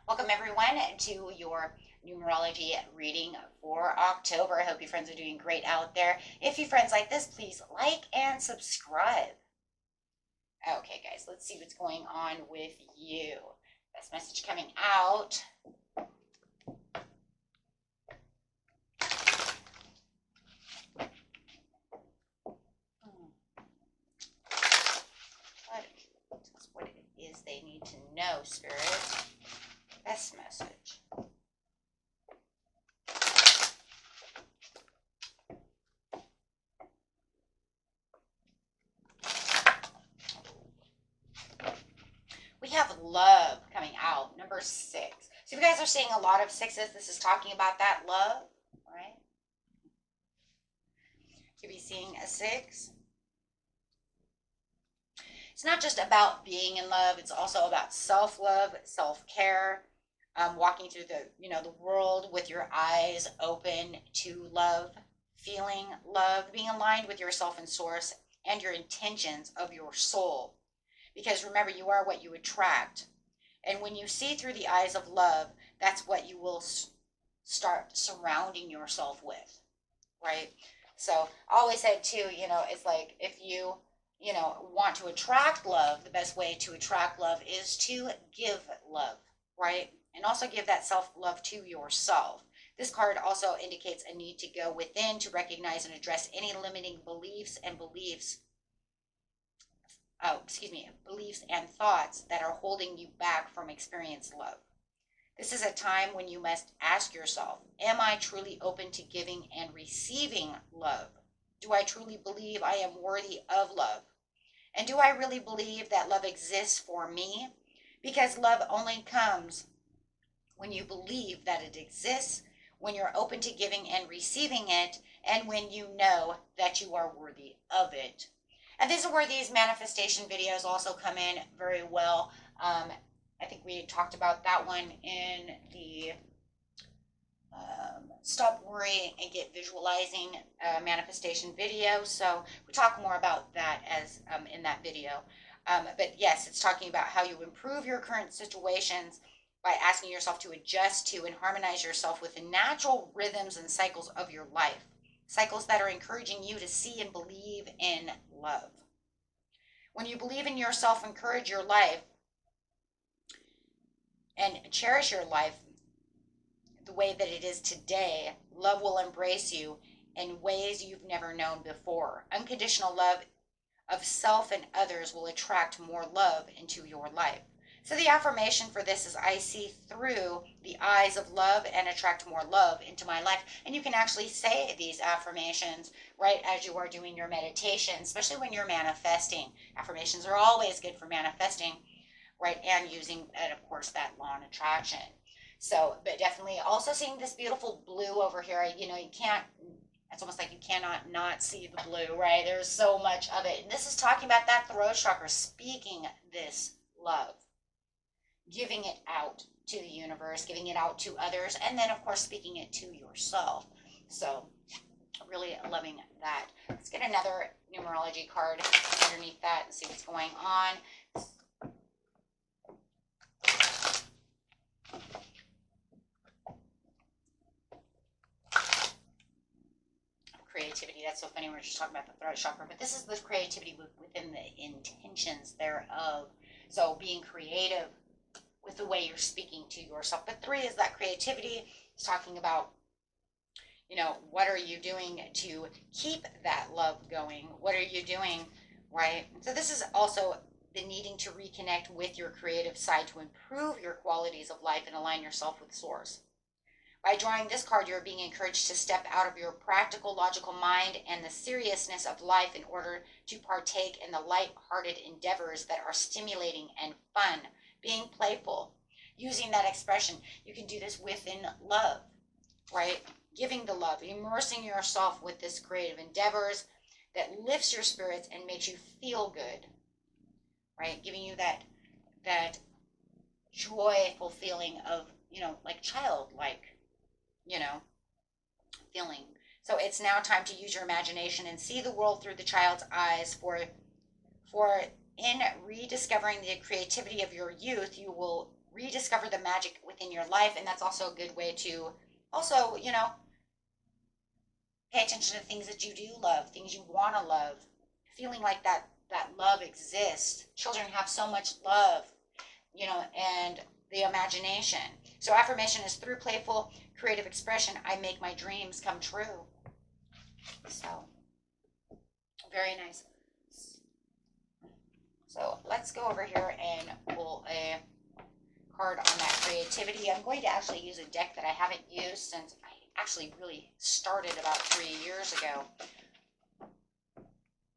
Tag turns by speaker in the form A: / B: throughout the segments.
A: Welcome everyone to your numerology reading for October. I hope you friends are doing great out there. If you friends like this, please like and subscribe. Okay, guys, let's see what's going on with you. Best message coming out. What it is they need to know, Spirit. Best message. We have love coming out, number 6. So if you guys are seeing a lot of 6s, this is talking about that love, right? To be seeing a 6. It's not just about being in love, it's also about self-love, self-care, walking through the world with your eyes open to love, feeling love, being aligned with yourself and source and your intentions of your soul. Because remember, you are what you attract. And when you see through the eyes of love, that's what you will start surrounding yourself with, right? So I always said too, it's like if you want to attract love, the best way to attract love is to give love, right? And also give that self love to yourself. This card also indicates a need to go within to recognize and address any limiting beliefs and beliefs and thoughts that are holding you back from experiencing love. This is a time when you must ask yourself, am I truly open to giving and receiving love? Do I truly believe I am worthy of love? And do I really believe that love exists for me? Because love only comes when you believe that it exists, when you're open to giving and receiving it, and when you know that you are worthy of it. And this is where these manifestation videos also come in very well. I think we talked about that one in the Stop Worrying and Get Visualizing manifestation video. So we talk more about that as in that video. But yes, it's talking about how you improve your current situations by asking yourself to adjust to and harmonize yourself with the natural rhythms and cycles of your life. Cycles that are encouraging you to see and believe in love. When you believe in yourself, encourage your life, and cherish your life the way that it is today, love will embrace you in ways you've never known before. Unconditional love of self and others will attract more love into your life. So the affirmation for this is, I see through the eyes of love and attract more love into my life. And you can actually say these affirmations right as you are doing your meditation, especially when you're manifesting. Affirmations are always good for manifesting, right? And using, and of course, that law of attraction. So, but definitely also seeing this beautiful blue over here, you can't, it's almost like you cannot not see the blue, right? There's so much of it. And this is talking about that throat chakra, speaking this love, giving it out to the universe, giving it out to others, and then of course speaking it to yourself. So really loving that. Let's get another numerology card underneath that and see what's going on. Creativity. That's so funny. We're just talking about the throat chakra, but this is the creativity within the intentions thereof. So being creative with the way you're speaking to yourself. But 3 is that creativity. It's talking about, what are you doing to keep that love going? What are you doing, right? So this is also the needing to reconnect with your creative side to improve your qualities of life and align yourself with source. By drawing this card, you're being encouraged to step out of your practical, logical mind and the seriousness of life in order to partake in the light-hearted endeavors that are stimulating and fun, being playful. Using that expression, you can do this within love, right? Giving the love, immersing yourself with this creative endeavors that lifts your spirits and makes you feel good, right? Giving you that joyful feeling of, like childlike, feeling. So it's now time to use your imagination and see the world through the child's eyes. For in rediscovering the creativity of your youth, you will rediscover the magic within your life. And that's also a good way to also, you know, pay attention to things that you do love, things you want to love, feeling like that love exists. Children have so much love, you know, and the imagination. So affirmation is, through playful creative expression, I make my dreams come true. So very nice. So let's go over here and pull a card on that creativity. I'm going to actually use a deck that I haven't used since I actually really started about 3 years ago.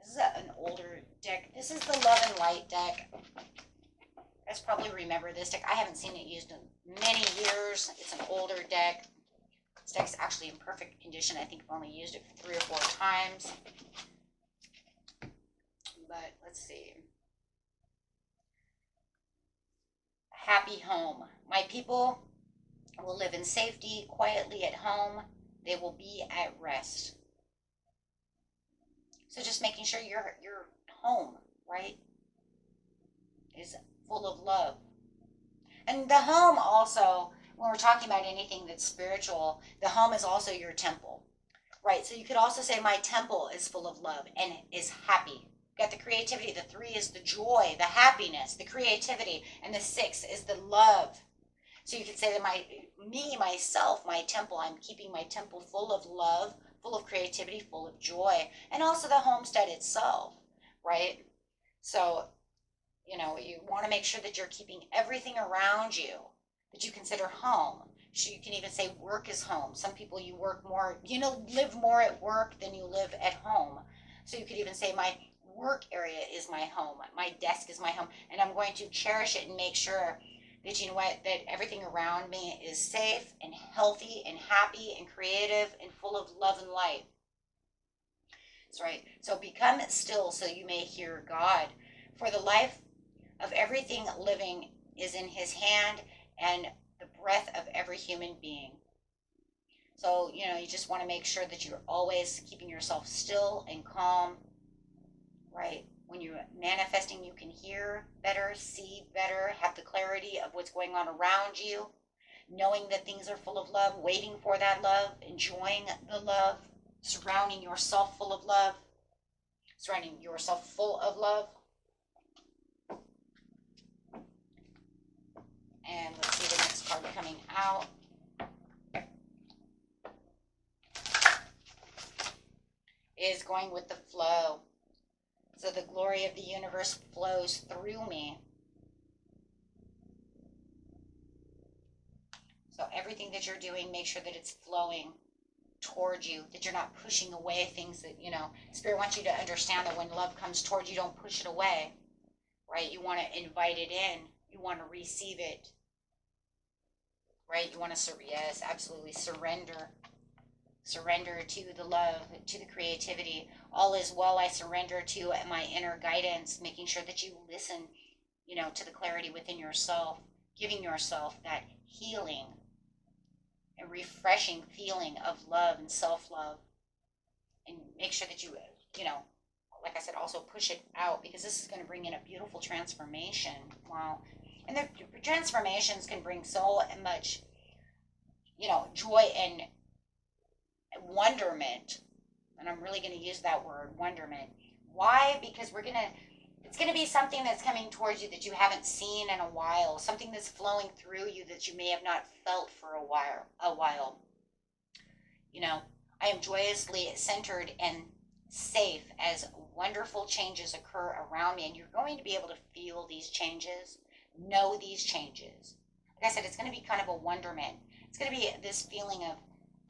A: This is an older deck. This is the Love and Light deck. You guys probably remember this deck. I haven't seen it used in many years. It's an older deck. This deck's actually in perfect condition. I think I've only used it 3 or 4 times. But let's see. Happy home. My people will live in safety, quietly at home. They will be at rest. So just making sure your home, right, is full of love. And the home also, when we're talking about anything that's spiritual, the home is also your temple, right? So you could also say my temple is full of love and is happy. Got the creativity. The 3 is the joy, the happiness, the creativity, and the 6 is the love. So you could say that myself, my temple, I'm keeping my temple full of love, full of creativity, full of joy, and also the homestead itself, right? So, you know, you want to make sure that you're keeping everything around you that you consider home. So you can even say work is home. Some people, you work more, you know, live more at work than you live at home. So you could even say my work area is my home, my desk is my home, and I'm going to cherish it and make sure that, you know what, that everything around me is safe and healthy and happy and creative and full of love and light. That's right. So become still so you may hear God. For the life of everything living is in his hand, and the breath of every human being. So, you know, you just want to make sure that you're always keeping yourself still and calm. Right? When you're manifesting, you can hear better, see better, have the clarity of what's going on around you, knowing that things are full of love, waiting for that love, enjoying the love, surrounding yourself full of love, surrounding yourself full of love. And let's see the next card coming out. Is going with the flow. So the glory of the universe flows through me. So everything that you're doing, make sure that it's flowing towards you, that you're not pushing away things that, you know, Spirit wants you to understand that when love comes towards you, don't push it away, right? You want to invite it in. You want to receive it, right? You want to, yes, absolutely surrender. Surrender to the love, to the creativity. All is well. I surrender to my inner guidance, making sure that you listen, you know, to the clarity within yourself, giving yourself that healing and refreshing feeling of love and self-love. And make sure that you know, like I said, also push it out, because this is going to bring in a beautiful transformation. Wow. And the transformations can bring so much, you know, joy and wonderment. And I'm really going to use that word, wonderment. Why? Because it's going to be something that's coming towards you that you haven't seen in a while, something that's flowing through you that you may have not felt for a while. You know, I am joyously centered and safe as wonderful changes occur around me, and you're going to be able to feel these changes, know these changes. Like I said, it's going to be kind of a wonderment. It's going to be this feeling of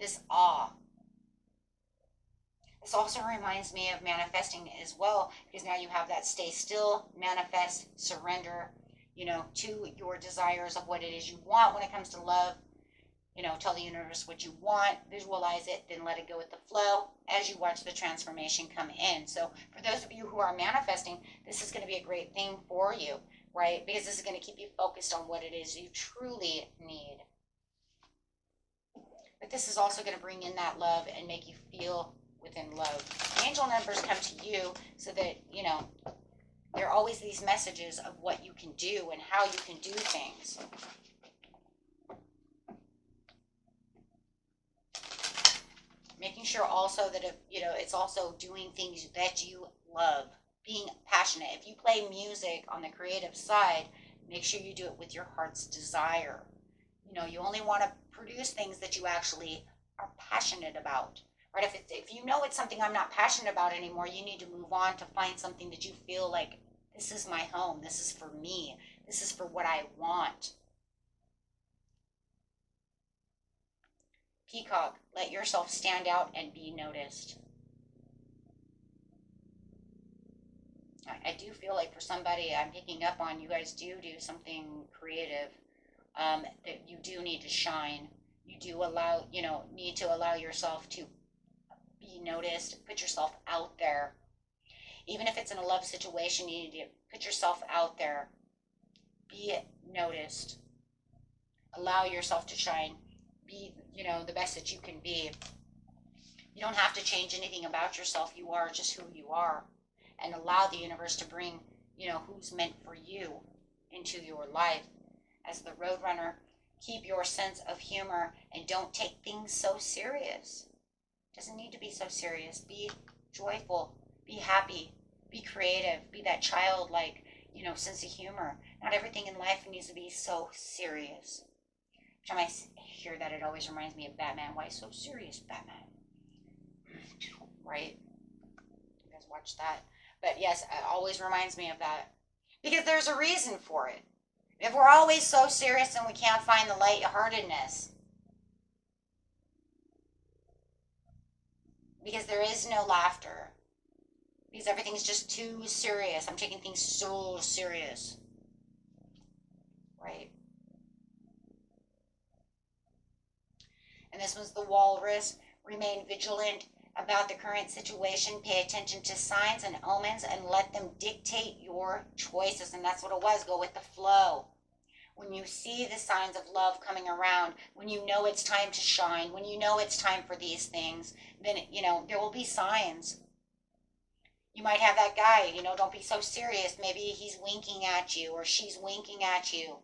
A: this awe. This also reminds me of manifesting as well, because now you have that stay still, manifest, surrender, you know, to your desires of what it is you want when it comes to love. You know, tell the universe what you want, visualize it, then let it go with the flow as you watch the transformation come in. So for those of you who are manifesting, this is going to be a great thing for you, right? Because this is going to keep you focused on what it is you truly need. But this is also going to bring in that love and make you feel within love. Angel numbers come to you so that, you know, There are always these messages of what you can do and how you can do things. Making sure also that, if, you know, it's also doing things that you love, being passionate. If you play music on the creative side, make sure you do it with your heart's desire. You know, you only want to produce things that you actually are passionate about. Right? If you know it's something I'm not passionate about anymore, you need to move on to find something that you feel like, this is my home, this is for me, this is for what I want. Peacock, let yourself stand out and be noticed. I do feel like for somebody I'm picking up on, you guys do something creative, that you do need to shine. You do need to allow yourself to be noticed, put yourself out there. Even if it's in a love situation, you need to put yourself out there. Be noticed. Allow yourself to shine. Be, the best that you can be. You don't have to change anything about yourself. You are just who you are. And allow the universe to bring, who's meant for you into your life. As the Roadrunner, keep your sense of humor and don't take things so serious. It doesn't need to be so serious. Be joyful. Be happy. Be creative. Be that childlike, sense of humor. Not everything in life needs to be so serious. Every time I hear that, it always reminds me of Batman. Why so serious, Batman? Right? You guys watch that? But yes, it always reminds me of that. Because there's a reason for it. If we're always so serious, then we can't find the lightheartedness. Because there is no laughter. Because everything's just too serious. I'm taking things so serious. Right? And this was the Walrus. Remain vigilant about the current situation. Pay attention to signs and omens and let them dictate your choices. And that's what it was. Go with the flow. When you see the signs of love coming around, when you know it's time to shine, when you know it's time for these things, then, there will be signs. You might have that guy, don't be so serious. Maybe he's winking at you or she's winking at you.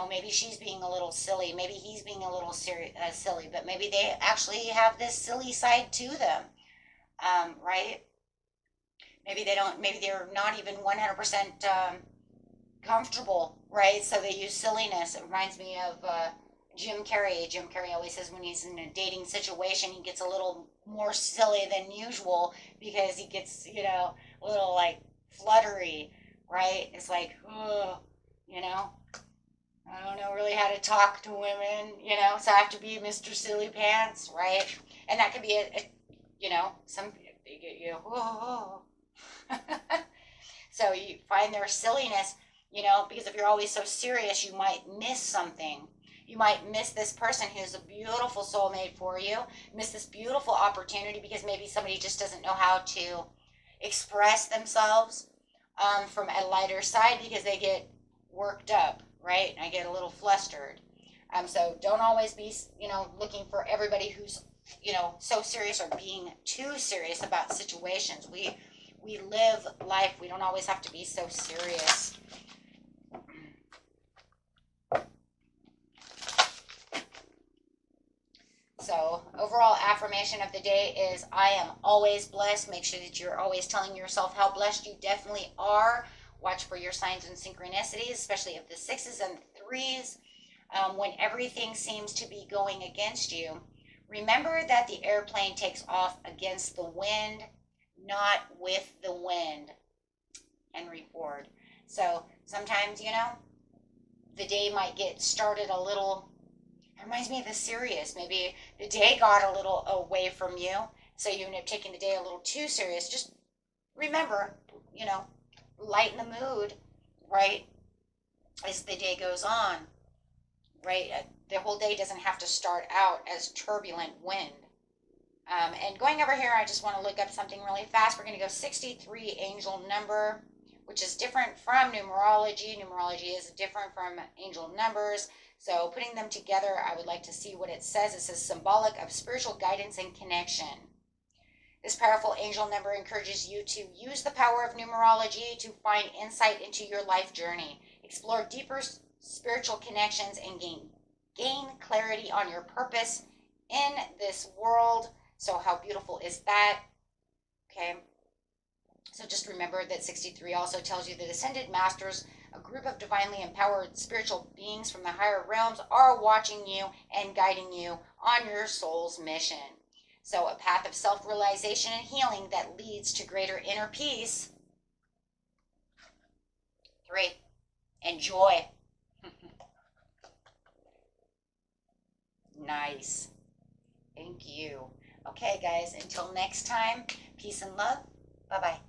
A: Maybe she's being a little silly. Maybe he's being a little silly, but maybe they actually have this silly side to them, right? Maybe they're not even 100% comfortable, right? So they use silliness. It reminds me of Jim Carrey. Jim Carrey always says when he's in a dating situation, he gets a little more silly than usual because he gets, a little like fluttery, right? It's like, oh, I don't know really how to talk to women, so I have to be Mr. Silly Pants, right? And that could be some, they get you, whoa. So you find their silliness, because if you're always so serious, you might miss something. You might miss this person who's a beautiful soulmate for you, miss this beautiful opportunity because maybe somebody just doesn't know how to express themselves from a lighter side because they get worked up. Right? And I get a little flustered. So don't always be, looking for everybody who's, so serious or being too serious about situations. We live life. We don't always have to be so serious. So overall affirmation of the day is I am always blessed. Make sure that you're always telling yourself how blessed you definitely are. Watch for your signs and synchronicities, especially of the 6s and the 3s. When everything seems to be going against you, remember that the airplane takes off against the wind, not with the wind. Henry Ford. So sometimes, the day might get started a little, it reminds me of the serious. Maybe the day got a little away from you, so you end up taking the day a little too serious. Just remember, lighten the mood, right, as the day goes on, right? The whole day doesn't have to start out as turbulent wind. And going over here, I just want to look up something really fast. We're going to go 63 angel number, which is different from numerology. Numerology is different from angel numbers. So putting them together, I would like to see what it says. It says symbolic of spiritual guidance and connection. This powerful angel number encourages you to use the power of numerology to find insight into your life journey, explore deeper spiritual connections, and gain clarity on your purpose in this world. So how beautiful is that? Okay. So just remember that 63 also tells you that ascended masters, a group of divinely empowered spiritual beings from the higher realms, are watching you and guiding you on your soul's mission. So a path of self-realization and healing that leads to greater inner peace. 3, enjoy. Nice. Thank you. Okay, guys, until next time, peace and love. Bye-bye.